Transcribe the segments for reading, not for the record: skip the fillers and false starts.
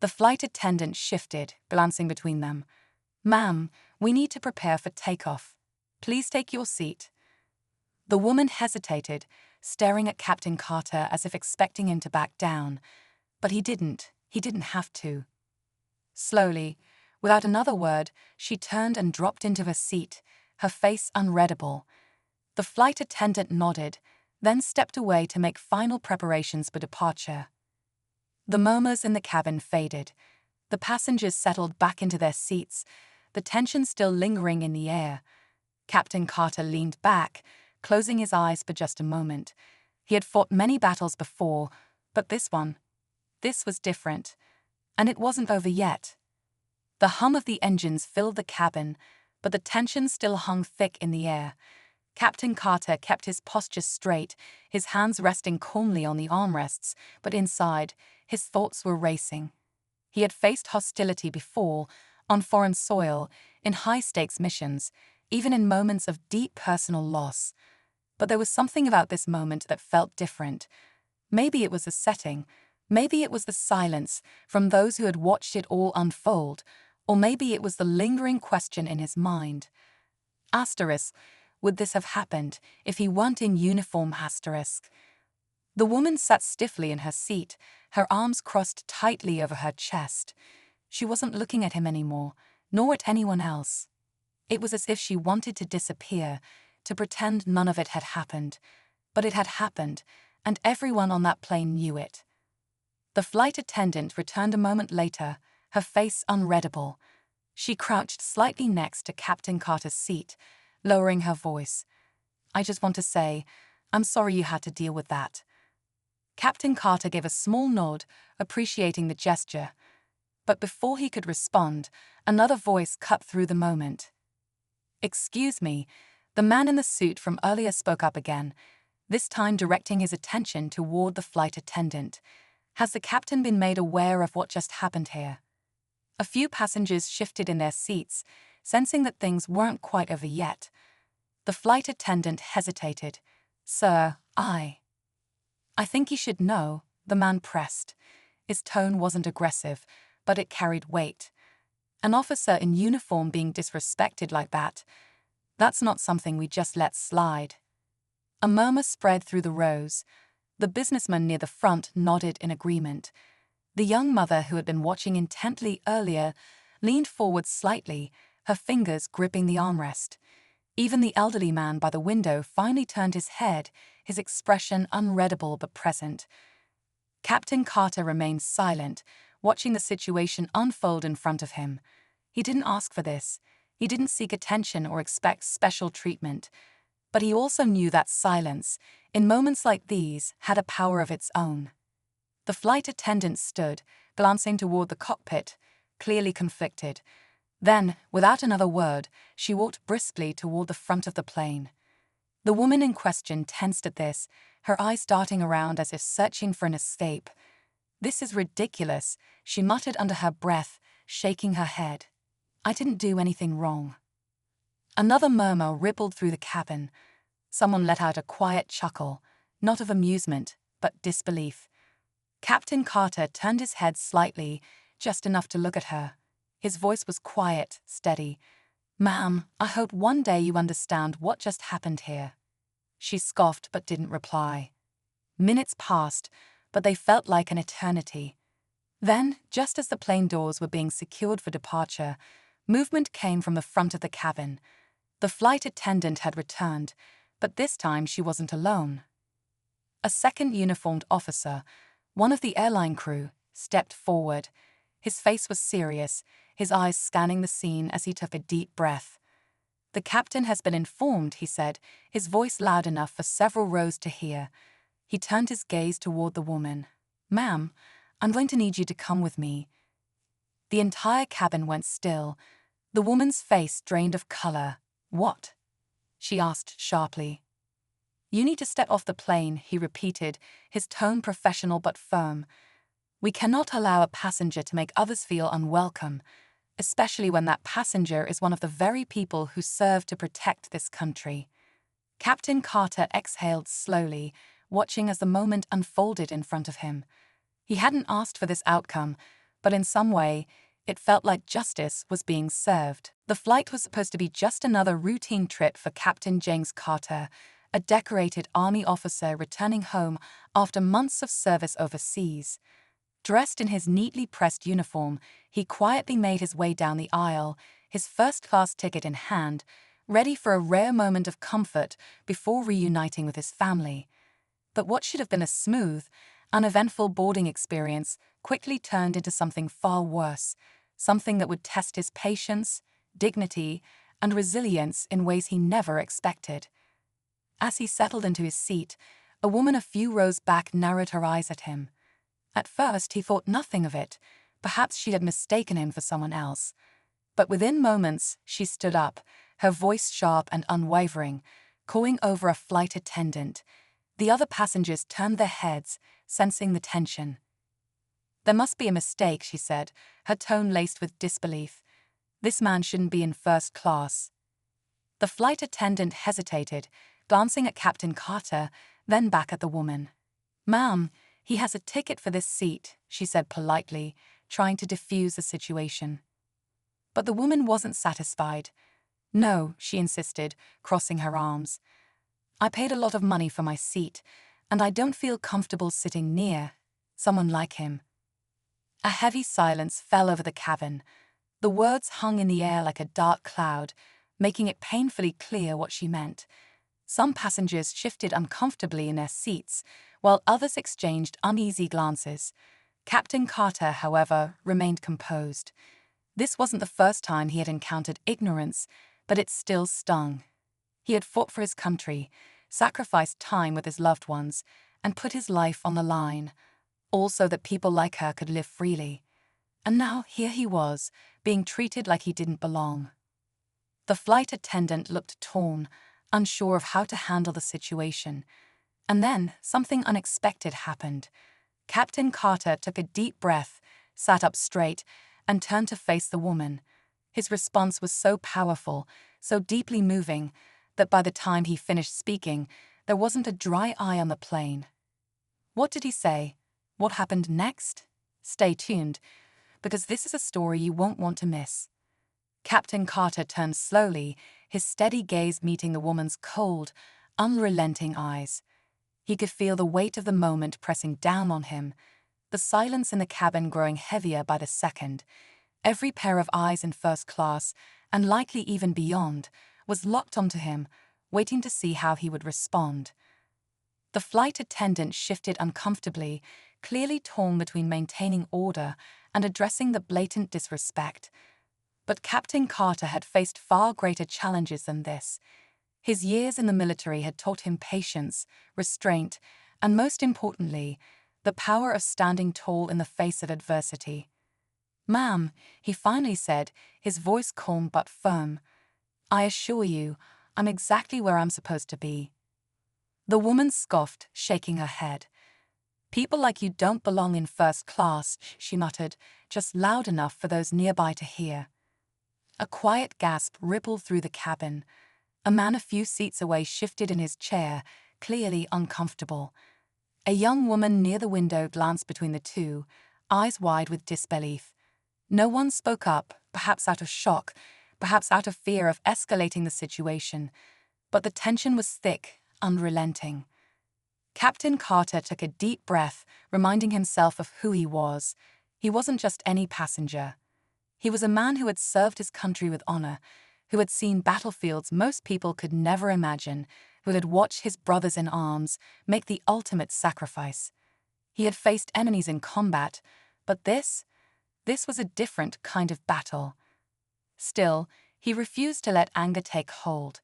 The flight attendant shifted, glancing between them. "Ma'am, we need to prepare for takeoff. Please take your seat." The woman hesitated, staring at Captain Carter as if expecting him to back down. But he didn't. He didn't have to. Slowly, without another word, she turned and dropped into her seat, her face unreadable. The flight attendant nodded, then stepped away to make final preparations for departure. The murmurs in the cabin faded. The passengers settled back into their seats, the tension still lingering in the air. Captain Carter leaned back, closing his eyes for just a moment. He had fought many battles before, but this was different. And it wasn't over yet. The hum of the engines filled the cabin, but the tension still hung thick in the air. Captain Carter kept his posture straight, his hands resting calmly on the armrests, but inside, his thoughts were racing. He had faced hostility before, on foreign soil, in high-stakes missions, even in moments of deep personal loss. But there was something about this moment that felt different. Maybe it was the setting, maybe it was the silence from those who had watched it all unfold, or maybe it was the lingering question in his mind. Asterisk. Would this have happened if he weren't in uniform? Asterisk. The woman sat stiffly in her seat, her arms crossed tightly over her chest. She wasn't looking at him anymore, nor at anyone else. It was as if she wanted to disappear, to pretend none of it had happened. But it had happened, and everyone on that plane knew it. The flight attendant returned a moment later, her face unreadable. She crouched slightly next to Captain Carter's seat, lowering her voice. "I just want to say, I'm sorry you had to deal with that." Captain Carter gave a small nod, appreciating the gesture. But before he could respond, another voice cut through the moment. "Excuse me," the man in the suit from earlier spoke up again, this time directing his attention toward the flight attendant. "Has the captain been made aware of what just happened here?" A few passengers shifted in their seats, sensing that things weren't quite over yet. The flight attendant hesitated. "Sir, I think he should know," the man pressed. His tone wasn't aggressive, but it carried weight. An officer in uniform being disrespected like that's not something we just let slide. A murmur spread through the rows. The businessman near the front nodded in agreement. The young mother who had been watching intently earlier leaned forward slightly, her fingers gripping the armrest. Even the elderly man by the window finally turned his head, his expression unreadable but present. Captain Carter remained silent, watching the situation unfold in front of him. He didn't ask for this. He didn't seek attention or expect special treatment. But he also knew that silence, in moments like these, had a power of its own. The flight attendant stood, glancing toward the cockpit, clearly conflicted. Then, without another word, she walked briskly toward the front of the plane. The woman in question tensed at this, her eyes darting around as if searching for an escape. "This is ridiculous," she muttered under her breath, shaking her head. "I didn't do anything wrong." Another murmur rippled through the cabin. Someone let out a quiet chuckle, not of amusement, but disbelief. Captain Carter turned his head slightly, just enough to look at her. His voice was quiet, steady. "Ma'am, I hope one day you understand what just happened here." She scoffed but didn't reply. Minutes passed, but they felt like an eternity. Then, just as the plane doors were being secured for departure, movement came from the front of the cabin. The flight attendant had returned, but this time she wasn't alone. A second uniformed officer, one of the airline crew, stepped forward. His face was serious, his eyes scanning the scene as he took a deep breath. "The captain has been informed," he said, his voice loud enough for several rows to hear. He turned his gaze toward the woman. "Ma'am, I'm going to need you to come with me." The entire cabin went still. The woman's face drained of color. "What?" she asked sharply. "You need to step off the plane," he repeated, his tone professional but firm. "We cannot allow a passenger to make others feel unwelcome, especially when that passenger is one of the very people who serve to protect this country." Captain Carter exhaled slowly, watching as the moment unfolded in front of him. He hadn't asked for this outcome, but in some way, it felt like justice was being served. The flight was supposed to be just another routine trip for Captain James Carter, a decorated Army officer returning home after months of service overseas. Dressed in his neatly pressed uniform, he quietly made his way down the aisle, his first-class ticket in hand, ready for a rare moment of comfort before reuniting with his family. But what should have been a smooth, uneventful boarding experience quickly turned into something far worse, something that would test his patience, dignity, and resilience in ways he never expected. As he settled into his seat, a woman a few rows back narrowed her eyes at him. At first, he thought nothing of it. Perhaps she had mistaken him for someone else. But within moments, she stood up, her voice sharp and unwavering, cawing over a flight attendant. The other passengers turned their heads, sensing the tension. "There must be a mistake," she said, her tone laced with disbelief. "This man shouldn't be in first class." The flight attendant hesitated, glancing at Captain Carter, then back at the woman. "Ma'am, he has a ticket for this seat," she said politely, trying to diffuse the situation. But the woman wasn't satisfied. "No," she insisted, crossing her arms. "I paid a lot of money for my seat, and I don't feel comfortable sitting near someone like him." A heavy silence fell over the cabin. The words hung in the air like a dark cloud, making it painfully clear what she meant. Some passengers shifted uncomfortably in their seats, while others exchanged uneasy glances. Captain Carter, however, remained composed. This wasn't the first time he had encountered ignorance, but it still stung. He had fought for his country, sacrificed time with his loved ones, and put his life on the line, all so that people like her could live freely. And now here he was, being treated like he didn't belong. The flight attendant looked torn, unsure of how to handle the situation. And then something unexpected happened. Captain Carter took a deep breath, sat up straight, and turned to face the woman. His response was so powerful, so deeply moving, that by the time he finished speaking, there wasn't a dry eye on the plane. What did he say? What happened next? Stay tuned, because this is a story you won't want to miss. Captain Carter turned slowly, his steady gaze meeting the woman's cold, unrelenting eyes. He could feel the weight of the moment pressing down on him, the silence in the cabin growing heavier by the second. Every pair of eyes in first class, and likely even beyond, was locked onto him, waiting to see how he would respond. The flight attendant shifted uncomfortably, clearly torn between maintaining order and addressing the blatant disrespect. But Captain Carter had faced far greater challenges than this. His years in the military had taught him patience, restraint, and most importantly, the power of standing tall in the face of adversity. "Ma'am," he finally said, his voice calm but firm, "I assure you, I'm exactly where I'm supposed to be." The woman scoffed, shaking her head. "People like you don't belong in first class," she muttered, just loud enough for those nearby to hear. A quiet gasp rippled through the cabin. A man a few seats away shifted in his chair, clearly uncomfortable. A young woman near the window glanced between the two, eyes wide with disbelief. No one spoke up, perhaps out of shock, perhaps out of fear of escalating the situation, but the tension was thick, unrelenting. Captain Carter took a deep breath, reminding himself of who he was. He wasn't just any passenger. He was a man who had served his country with honor, who had seen battlefields most people could never imagine, who had watched his brothers in arms make the ultimate sacrifice. He had faced enemies in combat, but this was a different kind of battle. Still, he refused to let anger take hold.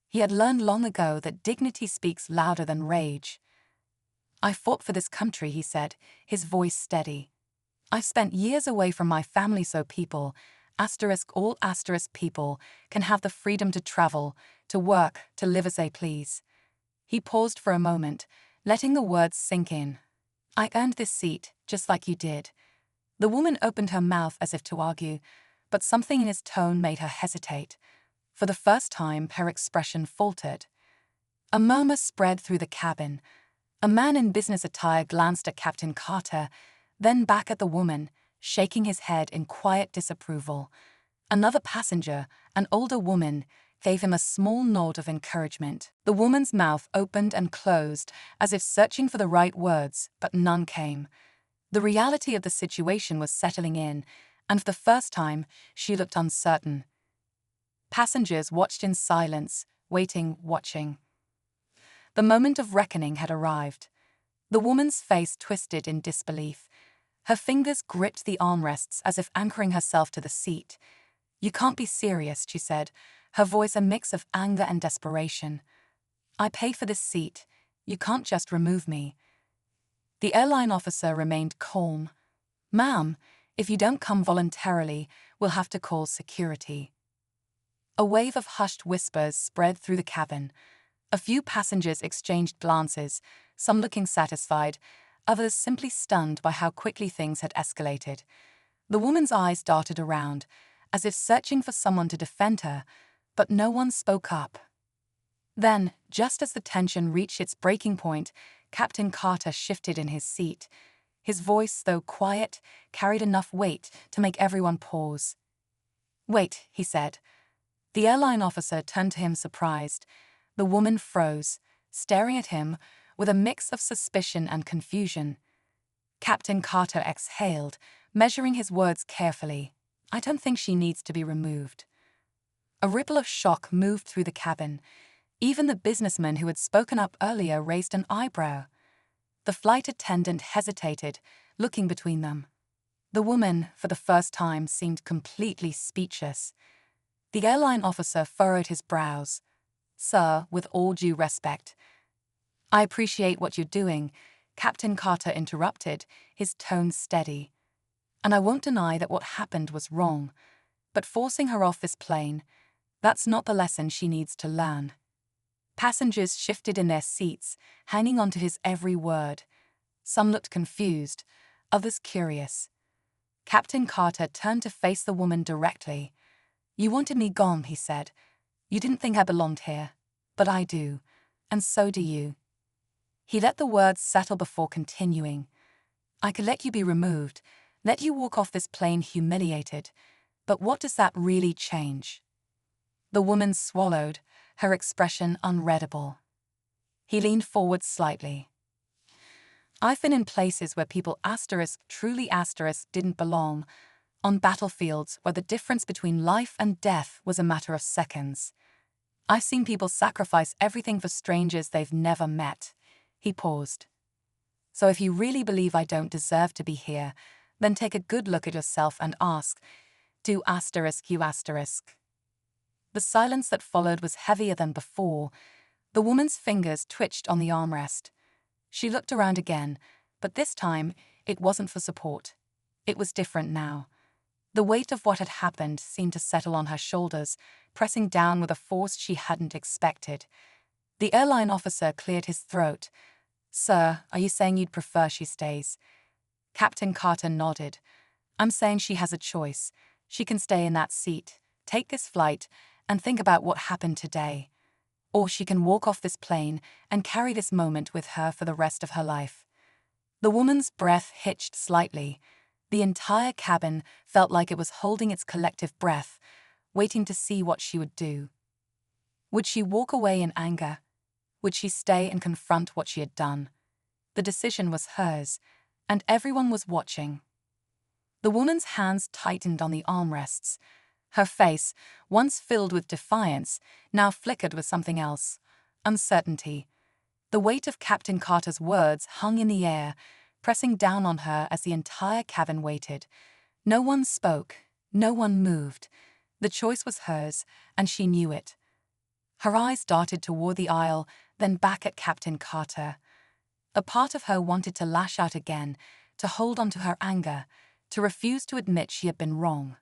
He had learned long ago that dignity speaks louder than rage. "I fought for this country," he said, his voice steady. "I've spent years away from my family so people, all people, can have the freedom to travel, to work, to live as they please." He paused for a moment, letting the words sink in. "I earned this seat, just like you did." The woman opened her mouth as if to argue, but something in his tone made her hesitate. For the first time, her expression faltered. A murmur spread through the cabin. A man in business attire glanced at Captain Carter, then back at the woman, shaking his head in quiet disapproval. Another passenger, an older woman, gave him a small nod of encouragement. The woman's mouth opened and closed, as if searching for the right words, but none came. The reality of the situation was settling in, and for the first time, she looked uncertain. Passengers watched in silence, waiting, watching. The moment of reckoning had arrived. The woman's face twisted in disbelief. Her fingers gripped the armrests as if anchoring herself to the seat. "You can't be serious," she said, her voice a mix of anger and desperation. "I pay for this seat. You can't just remove me." The airline officer remained calm. "Ma'am, if you don't come voluntarily, we'll have to call security." A wave of hushed whispers spread through the cabin. A few passengers exchanged glances, some looking satisfied, others simply stunned by how quickly things had escalated. The woman's eyes darted around, as if searching for someone to defend her, but no one spoke up. Then, just as the tension reached its breaking point, Captain Carter shifted in his seat. His voice, though quiet, carried enough weight to make everyone pause. "Wait," he said. The airline officer turned to him surprised. The woman froze, staring at him with a mix of suspicion and confusion. Captain Carter exhaled, measuring his words carefully. "I don't think she needs to be removed." A ripple of shock moved through the cabin. Even the businessman who had spoken up earlier raised an eyebrow. The flight attendant hesitated, looking between them. The woman, for the first time, seemed completely speechless. The airline officer furrowed his brows. "Sir, with all due respect." "I appreciate what you're doing," Captain Carter interrupted, his tone steady. "And I won't deny that what happened was wrong. But forcing her off this plane, that's not the lesson she needs to learn." Passengers shifted in their seats, hanging on to his every word. Some looked confused, others curious. Captain Carter turned to face the woman directly. "You wanted me gone," he said. "You didn't think I belonged here. But I do. And so do you." He let the words settle before continuing. "I could let you be removed, let you walk off this plane humiliated. But what does that really change?" The woman swallowed, her expression unreadable. He leaned forward slightly. "I've been in places where people truly didn't belong, on battlefields where the difference between life and death was a matter of seconds. I've seen people sacrifice everything for strangers they've never met." He paused. "So if you really believe I don't deserve to be here, then take a good look at yourself and ask, do you?" The silence that followed was heavier than before. The woman's fingers twitched on the armrest. She looked around again, but this time it wasn't for support. It was different now. The weight of what had happened seemed to settle on her shoulders, pressing down with a force she hadn't expected. The airline officer cleared his throat. "Sir, are you saying you'd prefer she stays?" Captain Carter nodded. "I'm saying she has a choice. She can stay in that seat, take this flight, and think about what happened today. Or she can walk off this plane and carry this moment with her for the rest of her life." The woman's breath hitched slightly. The entire cabin felt like it was holding its collective breath, waiting to see what she would do. Would she walk away in anger? Would she stay and confront what she had done? The decision was hers, and everyone was watching. The woman's hands tightened on the armrests. Her face, once filled with defiance, now flickered with something else: uncertainty. The weight of Captain Carter's words hung in the air, pressing down on her as the entire cabin waited. No one spoke, no one moved. The choice was hers, and she knew it. Her eyes darted toward the aisle, then back at Captain Carter. A part of her wanted to lash out again, to hold on to her anger, to refuse to admit she had been wrong.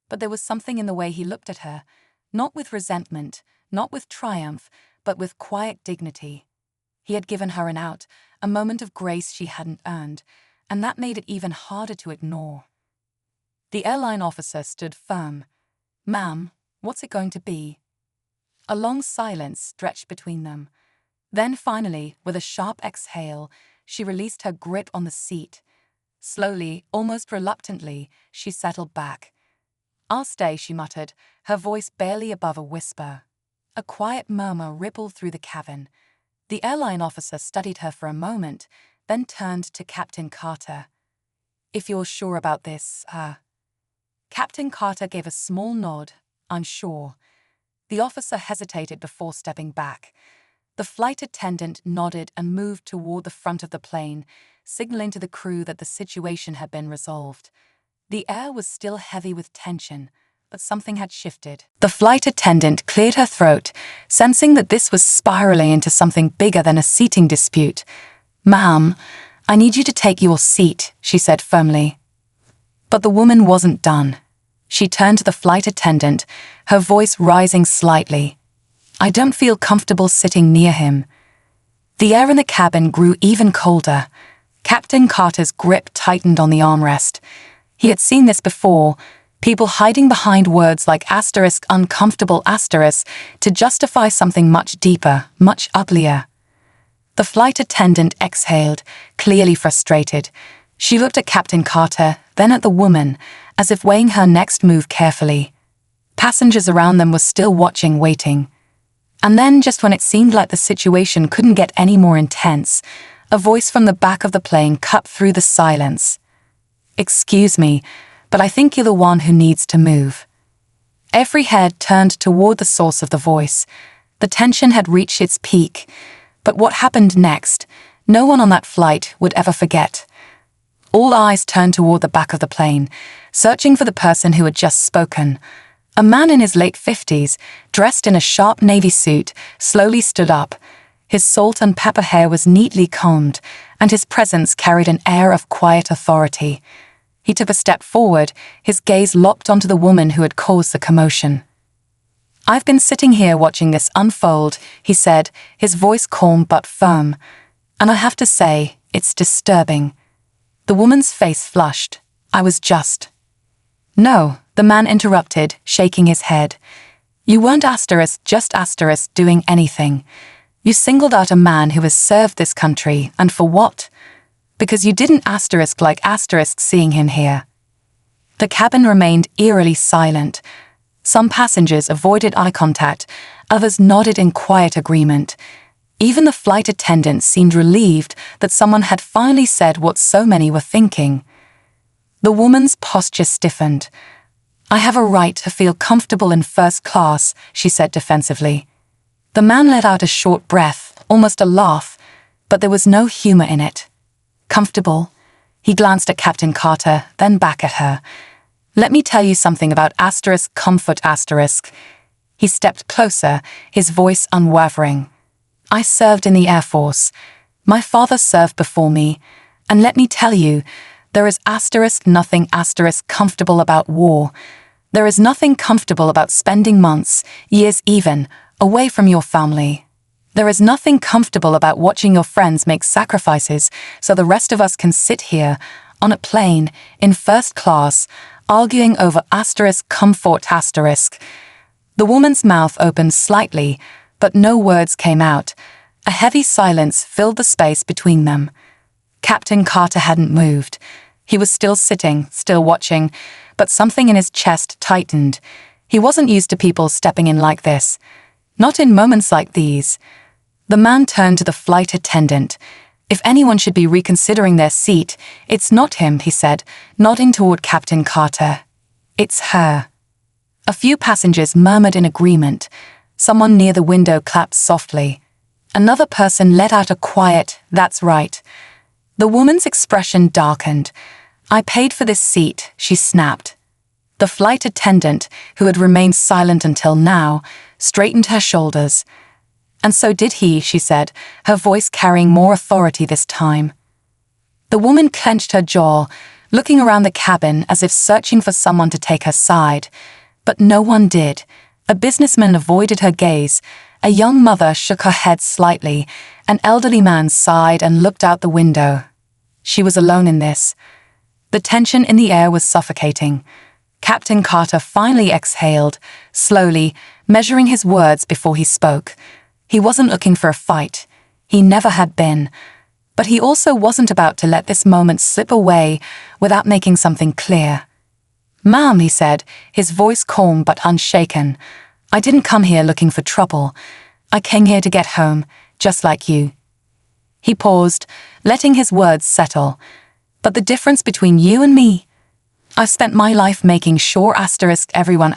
But there was something in the way he looked at her, not with resentment, not with triumph, but with quiet dignity. He had given her an out, a moment of grace she hadn't earned, and that made it even harder to ignore. The airline officer stood firm. "Ma'am, what's it going to be?" A long silence stretched between them. Then finally, with a sharp exhale, she released her grip on the seat. Slowly, almost reluctantly, she settled back. "I'll stay," she muttered, her voice barely above a whisper. A quiet murmur rippled through the cabin. The airline officer studied her for a moment, then turned to Captain Carter. "If you're sure about this, Captain Carter gave a small nod. "I'm sure." The officer hesitated before stepping back. The flight attendant nodded and moved toward the front of the plane, signaling to the crew that the situation had been resolved. The air was still heavy with tension, but something had shifted. The flight attendant cleared her throat, sensing that this was spiraling into something bigger than a seating dispute. "Ma'am, I need you to take your seat," she said firmly. But the woman wasn't done. She turned to the flight attendant, her voice rising slightly. "I don't feel comfortable sitting near him." The air in the cabin grew even colder. Captain Carter's grip tightened on the armrest. He had seen this before, people hiding behind words like asterisk, uncomfortable asterisk, to justify something much deeper, much uglier. The flight attendant exhaled, clearly frustrated. She looked at Captain Carter, then at the woman, as if weighing her next move carefully. Passengers around them were still watching, waiting. And then, just when it seemed like the situation couldn't get any more intense, a voice from the back of the plane cut through the silence. "Excuse me, but I think you're the one who needs to move." Every head turned toward the source of the voice. The tension had reached its peak, but what happened next, no one on that flight would ever forget. All eyes turned toward the back of the plane, searching for the person who had just spoken. A man in his late 50s, dressed in a sharp navy suit, slowly stood up. His salt and pepper hair was neatly combed, and his presence carried an air of quiet authority. He took a step forward, his gaze locked onto the woman who had caused the commotion. "I've been sitting here watching this unfold," he said, his voice calm but firm. "And I have to say, it's disturbing." The woman's face flushed. "I was just—" "No," the man interrupted, shaking his head. "You weren't just doing anything. You singled out a man who has served this country, and for what? Because you didn't seeing him here." The cabin remained eerily silent. Some passengers avoided eye contact, others nodded in quiet agreement. Even the flight attendant seemed relieved that someone had finally said what so many were thinking. The woman's posture stiffened. "I have a right to feel comfortable in first class," she said defensively. The man let out a short breath, almost a laugh, but there was no humor in it. "Comfortable?" He glanced at Captain Carter, then back at her. "Let me tell you something about comfort. He stepped closer, his voice unwavering. "I served in the Air Force. My father served before me. And let me tell you, there is nothing comfortable about war. There is nothing comfortable about spending months, years even, away from your family. There is nothing comfortable about watching your friends make sacrifices so the rest of us can sit here, on a plane, in first class, arguing over comfort. The woman's mouth opened slightly, but no words came out. A heavy silence filled the space between them. Captain Carter hadn't moved. He was still sitting, still watching, but something in his chest tightened. He wasn't used to people stepping in like this. Not in moments like these. The man turned to the flight attendant. "If anyone should be reconsidering their seat, it's not him," he said, nodding toward Captain Carter. "It's her." A few passengers murmured in agreement. Someone near the window clapped softly. Another person let out a quiet, "That's right." The woman's expression darkened. "I paid for this seat," she snapped. The flight attendant, who had remained silent until now, straightened her shoulders. "And so did he," she said, her voice carrying more authority this time. The woman clenched her jaw, looking around the cabin as if searching for someone to take her side. But no one did. A businessman avoided her gaze. A young mother shook her head slightly. An elderly man sighed and looked out the window. She was alone in this. The tension in the air was suffocating. Captain Carter finally exhaled, slowly, measuring his words before he spoke. He wasn't looking for a fight. He never had been. But he also wasn't about to let this moment slip away without making something clear. "Ma'am," he said, his voice calm but unshaken, "I didn't come here looking for trouble. I came here to get home, just like you." He paused, letting his words settle. "But the difference between you and me? I've spent my life making sure everyone,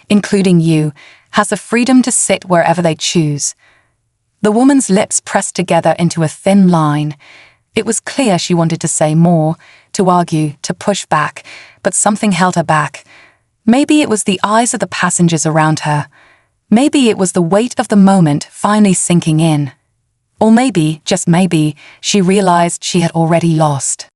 including you, has the freedom to sit wherever they choose." The woman's lips pressed together into a thin line. It was clear she wanted to say more, to argue, to push back, but something held her back. Maybe it was the eyes of the passengers around her. Maybe it was the weight of the moment finally sinking in. Or maybe, just maybe, she realized she had already lost.